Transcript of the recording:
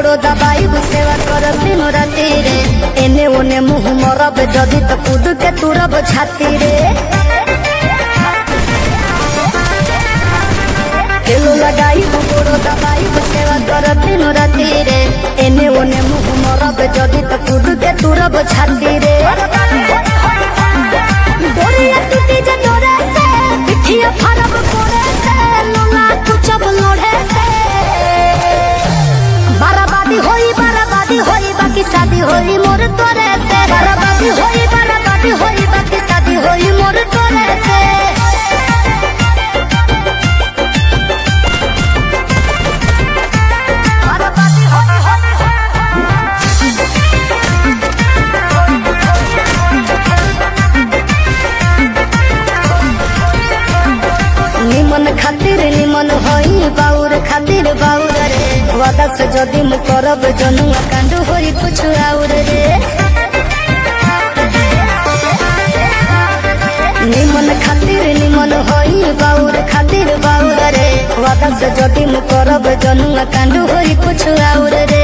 गोड़ो दबाई सेवा करब दिन राति रे। एने ओने मुँह मरब जदि तो कूद के तुरब छाती रे। तेलो लगाई गोड़ो दबाई सेवा करब दिन राति रे। एने ओने मुँह मरब जदि तो कूद के तुरब छाती रे। डोरिया टूटी जे डोरे से पिठिया फरब कोरे से लोला कुचब लोढ़े से। बराबादी होई बाकी शादी होई मोर तोरे से। बराबादी होई बाकी शादी होई मोर तोरे से। निमन खातिर निमन होई बाउर खातिर बाउर रे। वादा से जदि मु करब जनुआ कांड होई कुछ आउर रे। निमन खातिर निमन होई बाउर खातिर बाउर रे। वादा से जदि मु करब जनुआ कांड होई कुछ आउर रे।